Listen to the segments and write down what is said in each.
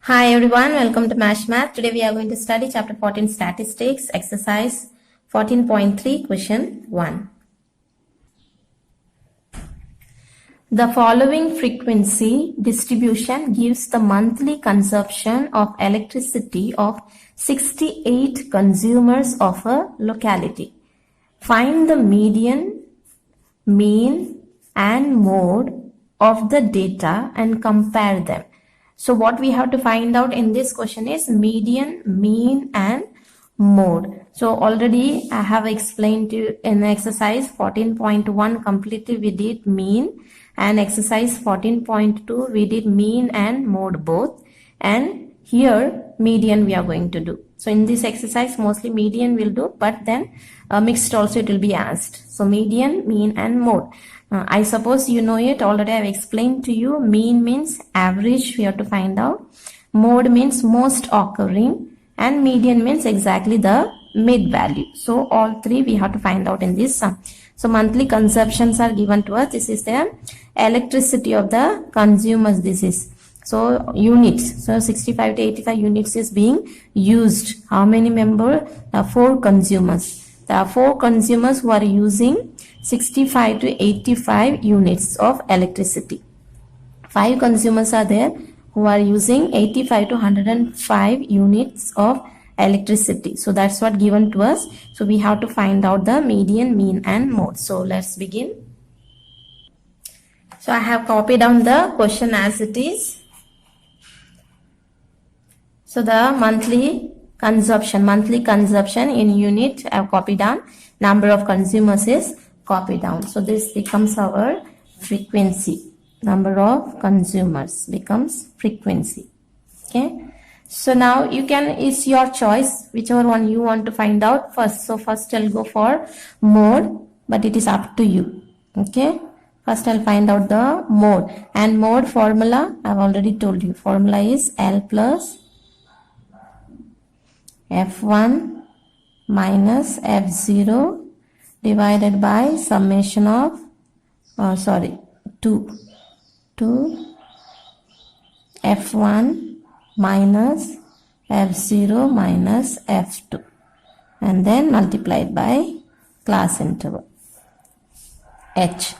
Hi everyone, welcome to Mash Math. Today we are going to study chapter 14 statistics, exercise 14.3, question 1. The following frequency distribution gives the monthly consumption of electricity of 68 consumers of a locality. Find the median, mean and mode of the data and compare them. So what we have to find out in this question is median, mean and mode. So already I have explained to you in exercise 14.1 completely we did mean, and exercise 14.2 we did mean and mode both, and here median we are going to do. So in this exercise mostly median will do, but then mixed also it will be asked. So median, mean and mode. I suppose you know it already. I have explained to you. Mean means average we have to find out. Mode means most occurring, and median means exactly the mid value. So all three we have to find out in this sum. So monthly consumptions are given to us. This is the electricity of the consumers. This is so units. So 65 to 85 units is being used. How many members? 4 consumers. There are 4 consumers who are using 65 to 85 units of electricity. 5 consumers are there who are using 85 to 105 units of electricity. So that's what given to us. So we have to find out the median, mean and mode. So let's begin. So I have copied down the question as it is. So the monthly consumption in unit I have copied down. Number of consumers is copied down. So this becomes our frequency. Number of consumers becomes frequency. Okay. So now you can, it's your choice, whichever one you want to find out first. So first I'll go for mode, but it is up to you. Okay. First I'll find out the mode, and mode formula I've already told you. Formula is L plus F1 minus F0 divided by summation of 2 F1 minus F0 minus F2, and then multiplied by class interval H.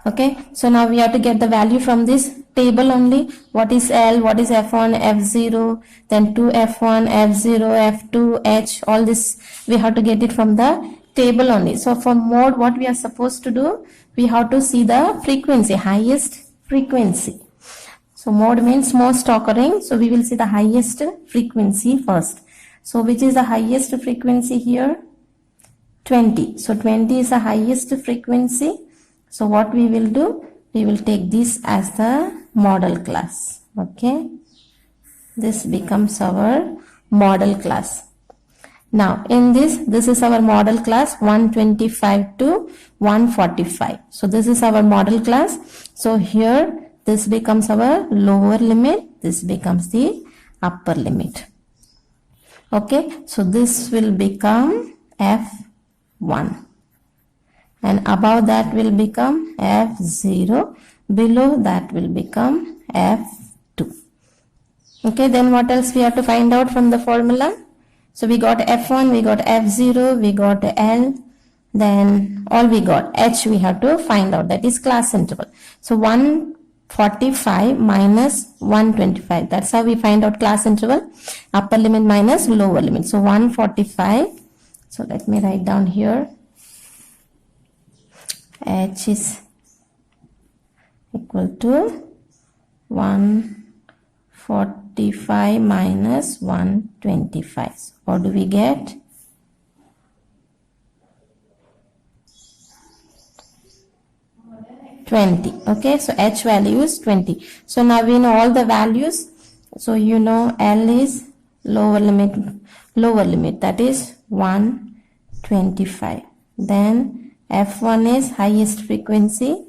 Okay, so now we have to get the value from this table only. What is L, what is F1, F0, then 2F1, F0, F2, H, all this we have to get it from the table only. So for mode, what we are supposed to do, we have to see the frequency, highest frequency. So mode means most occurring, so we will see the highest frequency first. So which is the highest frequency here? 20. So 20 is the highest frequency. So what we will do, we will take this as the model class. Okay, this becomes our model class. Now in this is our model class 125 to 145. So this is our model class. So here this becomes our lower limit, this becomes the upper limit. Okay, so this will become F1. And above that will become F0, below that will become F2. Okay, then what else we have to find out from the formula? So we got F1, we got F0, we got L, then all we got H we have to find out, that is class interval. So 145 minus 125, that's how we find out class interval, upper limit minus lower limit. So 145, so let me write down here. H is equal to 145 minus 125. So what do we get? Okay, so H value is 20. So now we know all the values. So you know L is lower limit, that is 125. Then F1 is highest frequency,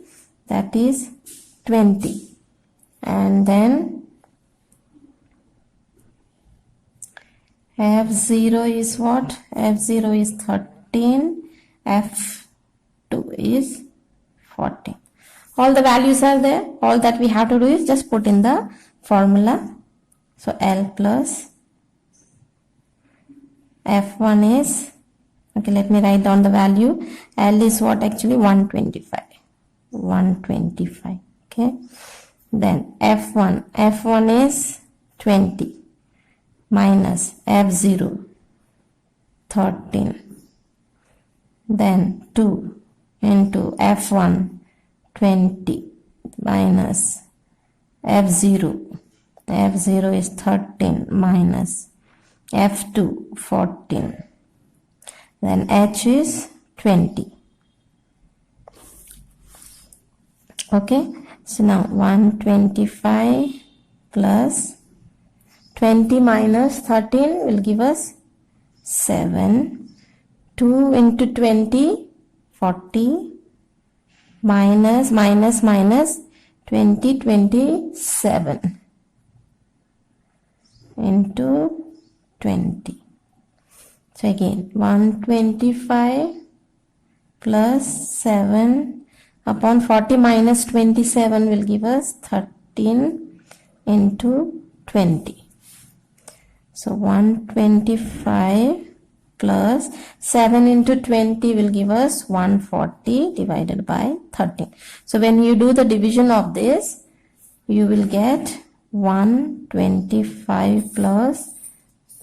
that is 20, and then F0 is what? F0 is 13, F2 is 14. All the values are there. All that we have to do is just put in the formula. So L plus F1 is, okay, let me write down the value. L is what actually? 125. 125. Okay. Then F1 is 20 minus F0 13. Then 2 into F1 20 minus F0 is 13 minus F2 14. Then H is 20. Okay, so now 125 plus 20 minus 13 will give us 7. 2 into 20, 40, minus 20, 27 into 20. So again 125 plus 7 upon 40 minus 27 will give us 13 into 20. So 125 plus 7 into 20 will give us 140 divided by 13. So when you do the division of this, you will get 125 plus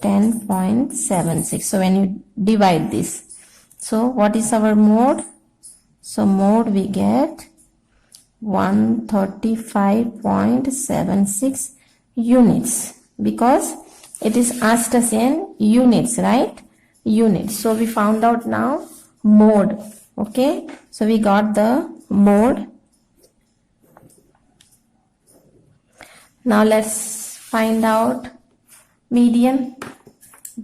10.76. So when you divide this, so what is our mode? So mode we get 135.76 units, because it is asked us in units, right? Units. So we found out now mode. Okay, so we got the mode. Now let's find out median.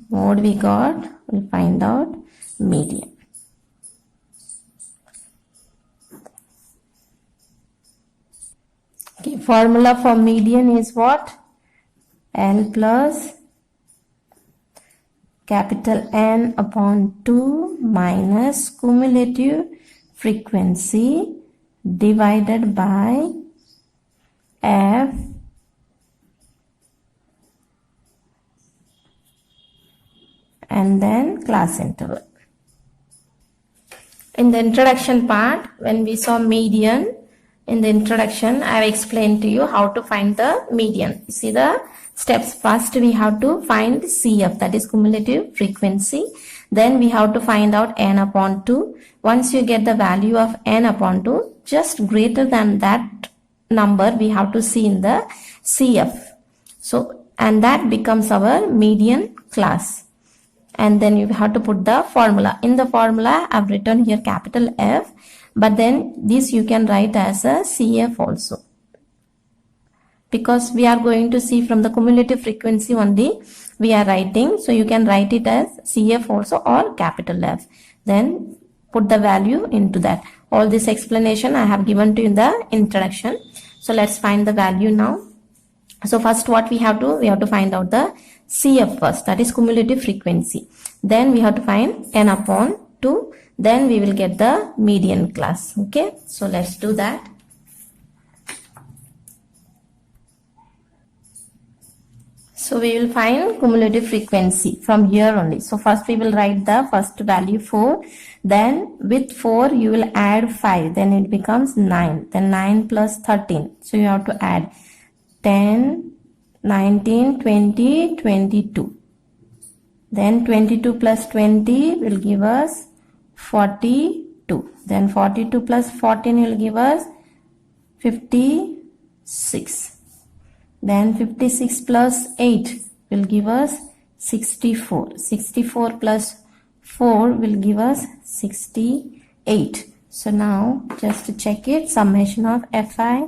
Mode we got, we'll find out median. Okay, formula for median is what? L plus capital N upon 2 minus cumulative frequency divided by F and then class interval. In the introduction part, when we saw median, in the introduction I have explained to you how to find the median. You see the steps. First we have to find CF, that is cumulative frequency. Then we have to find out N upon 2. Once you get the value of N upon 2, just greater than that number we have to see in the CF. So, and that becomes our median class. And then you have to put the formula. In the formula I have written here capital F, but then this you can write as a CF also, because we are going to see from the cumulative frequency only we are writing. So you can write it as CF also or capital F. Then put the value into that. All this explanation I have given to you in the introduction. So let's find the value now. So first what we have to find out the CF first, that is cumulative frequency. Then we have to find N upon 2. Then we will get the median class. Okay, so let's do that. So we will find cumulative frequency from here only. So first we will write the first value 4. Then with 4 you will add 5. Then it becomes 9. Then 9 plus 13. So you have to add 10, 19, 20, 22. Then 22 plus 20 will give us 42. Then 42 plus 14 will give us 56. Then 56 plus 8 will give us 64. 64 plus 4 will give us 68. So now just to check it, summation of Fi.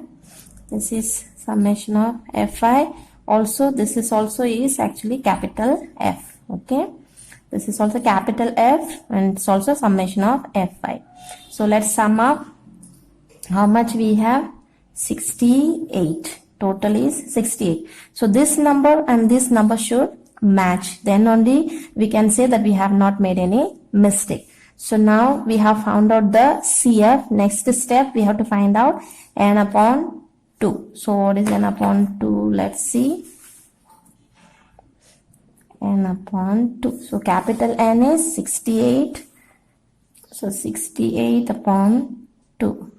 This is summation of Fi. Also this is also is actually capital F. Okay, this is also capital F and it's also summation of Fi. So let's sum up how much we have. 68. Total is 68. So this number and this number should match. Then only we can say that we have not made any mistake. So now we have found out the CF. Next step we have to find out N upon 2. So what is N upon 2? Let's see. n upon 2. So capital N is 68. So 68 upon 2.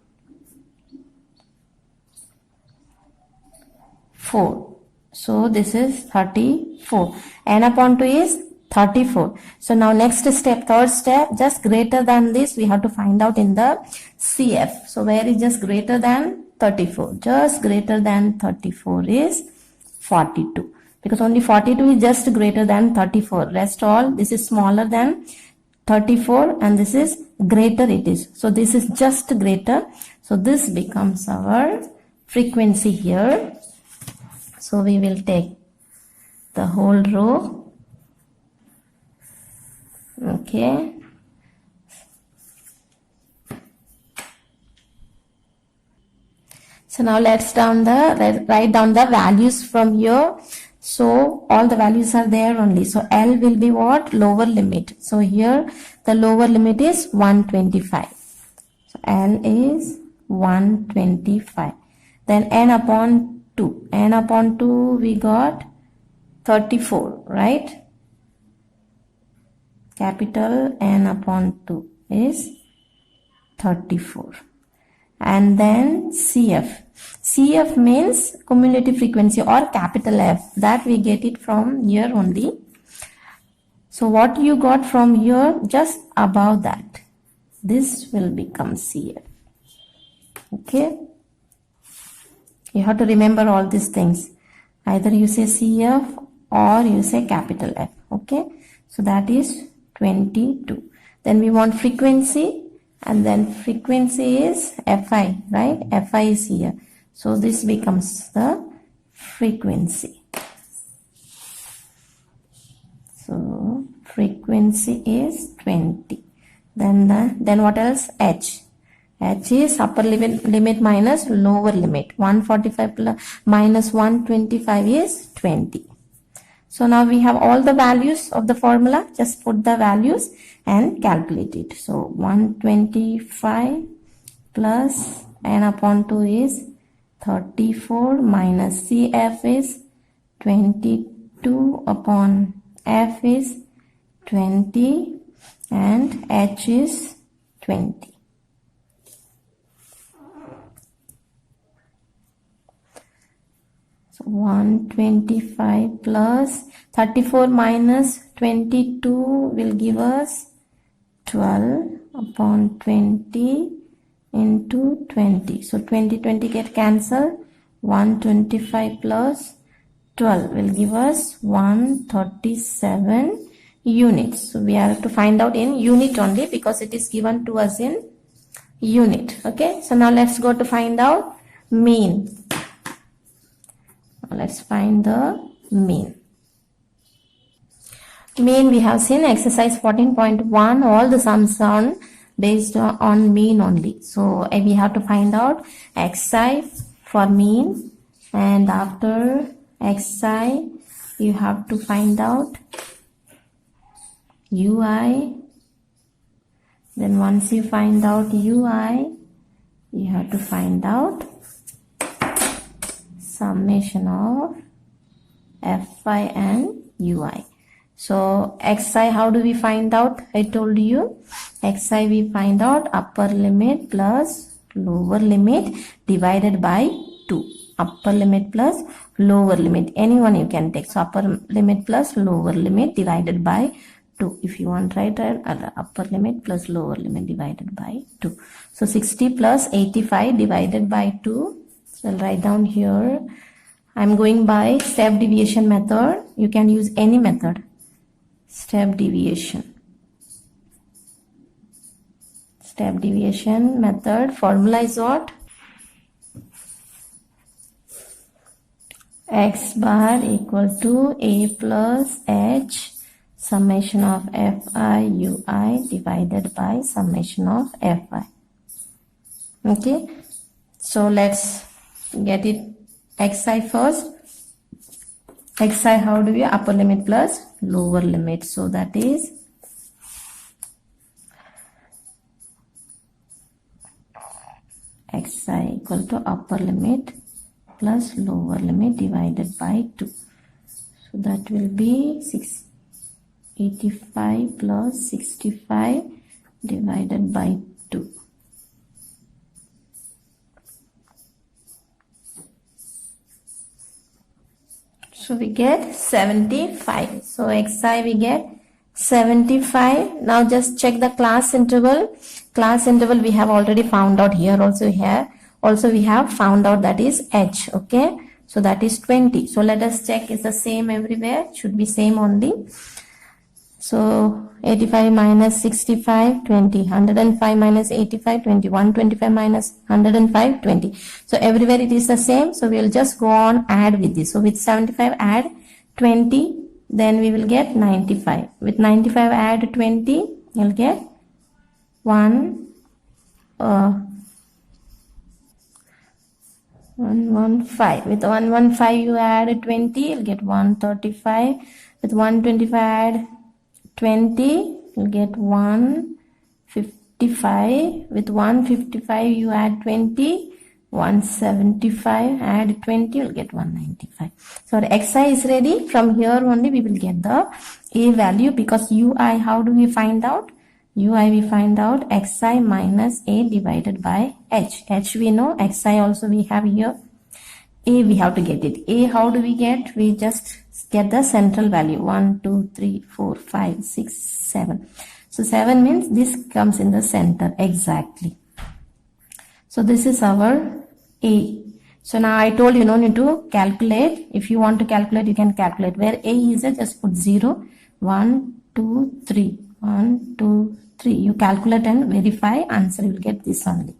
4. So this is 34. N upon 2 is 34. So now next step, third step, just greater than this we have to find out in the CF. So where is just greater than 34? Just greater than 34 is 42. Because only 42 is just greater than 34. Rest all, this is smaller than 34 and this is greater it is. So this is just greater. So this becomes our frequency here. So we will take the whole row. Okay. So now let's write down the values from here. So all the values are there only. So L will be what? Lower limit. So here the lower limit is 125. So L is 125. Then N upon 2. N upon 2 we got 34, right? Capital N upon 2 is 34. And then CF. CF means cumulative frequency or capital F. That we get it from here only. So what you got from here, just above that, this will become CF. Okay. You have to remember all these things. Either you say CF or you say capital F. Okay. So that is 22. Then we want frequency. And then frequency is Fi, right? Fi is here. So this becomes the frequency. So frequency is 20. Then what else? H. H is upper limit minus lower limit. 145 plus minus 125 is 20. So now we have all the values of the formula. Just put the values and calculate it. So 125 plus N upon 2 is 34 minus CF is 22 upon F is 20 and H is 20. So 125 plus 34 minus 22 will give us 12 upon 20 into 20. So 20 get cancelled. 125 plus 12 will give us 137 units. So we have to find out in unit only because it is given to us in unit. Okay. So now let's go to find out mean. Let's find the mean. Mean we have seen exercise 14.1. All the sums are based on mean only. So we have to find out xi for mean, and after xi you have to find out ui. Then once you find out ui, you have to find out summation of fi and ui. So xi, how do we find out? I told you xi we find out upper limit plus lower limit divided by 2. Upper limit plus lower limit, anyone you can take. So upper limit plus lower limit divided by 2. If you want, write upper limit plus lower limit divided by 2. So 60 plus 85 divided by 2. So I'll write down here. I'm going by step deviation method. You can use any method. Step deviation. Step deviation method. Formula is what? X bar equal to A plus H summation of Fi ui divided by summation of Fi. Okay. So let's get it xi first. Xi, how do we? Upper limit plus lower limit. So that is xi equal to upper limit plus lower limit divided by 2. So that will be 85 plus 65 divided by 2. So we get 75. So xi we get 75. Now just check the class interval. Class interval we have already found out here also here. Also we have found out that is h. Okay. So that is 20. So let us check is the same everywhere. Should be same only. So 85 minus 65, 20. 105 minus 85, 20. 125 minus 105, 20. So everywhere it is the same. So we will just go on add with this. So with 75 add 20. Then we will get 95. With 95 add 20. You will get 115. With 115 you add 20. You will get 135. With 125 add 20, you'll get 155. With 155 you add 20, 175, add 20, you'll get 195. So our xi is ready. From here only we will get the a value, because ui, how do we find out? Ui we find out xi minus a divided by h. H we know, xi also we have here. A we have to get it. A how do we get? We just get the central value. 1, 2, 3, 4, 5, 6, 7. So 7 means this comes in the center exactly. So this is our A. So now I told you no need to calculate. If you want to calculate, you can calculate. Where A is, just put 0. 1, 2, 3. 1, 2, 3. You calculate and verify. Answer you will get this only.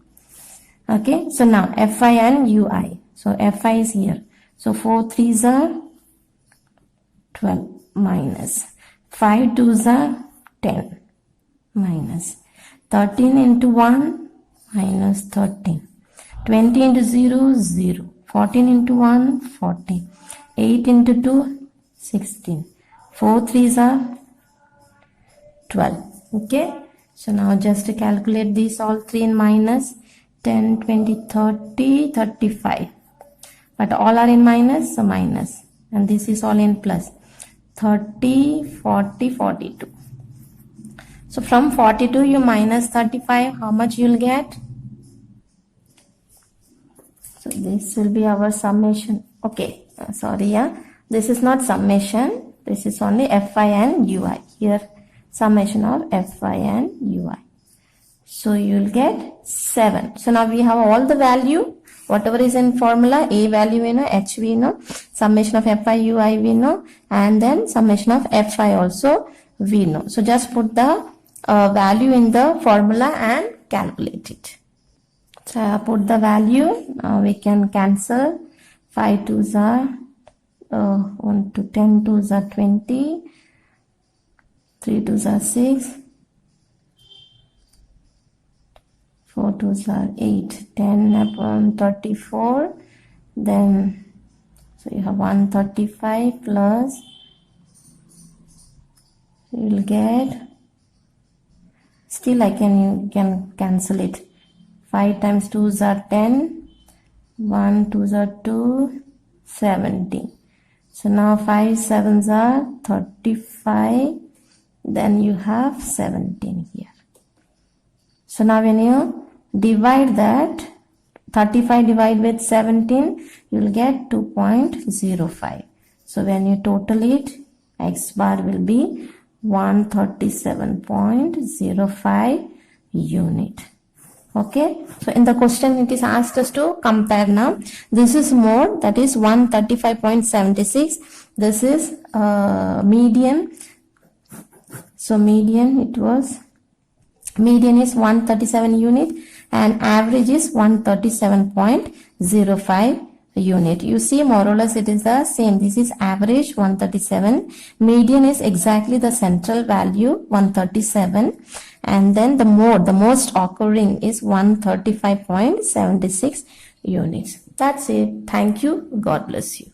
Okay. So now Fi and Ui. So Fi is here. So 4 3s are 12 minus 5 2s are 10 minus 13 into 1 minus 13. 20 into 0 0. 14 into 1 14. 8 into 2 16. 4 3s are 12. Okay. So now just to calculate these all three in minus. 10 20 30 35. But all are in minus, so minus. And this is all in plus. 30, 40, 42. So from 42 you minus 35, how much you will get? So this will be our summation. Okay, sorry, yeah. This is not summation. This is only Fi and Ui. Here summation of Fi and Ui. So you will get 7. So now we have all the value. Whatever is in formula, A value we know, H we know, summation of Fi, Ui we know, and then summation of Fi also we know. So just put the value in the formula and calculate it. So I put the value. Now we can cancel. 5 2s are 1 to 10 2s are 20. 3 2s are 6. 4 2s are 8. 10 upon 34. Then, so you have 135 plus, you will get, still you can cancel it. 5 times 2s are 10. 1 2s are 2. 17. So now 5 7s are 35. Then you have 17 here. So now when you divide that, 35 divide with 17, you will get 2.05. So when you total it, x bar will be 137.05 unit. Okay. So in the question it is asked us to compare now. This is mode, that is 135.76. This is median. So median is 137 unit and average is 137.05 unit. You see more or less it is the same. This is average 137. Median is exactly the central value 137, and then the mode, the most occurring is 135.76 units. That's it. Thank you. God bless you.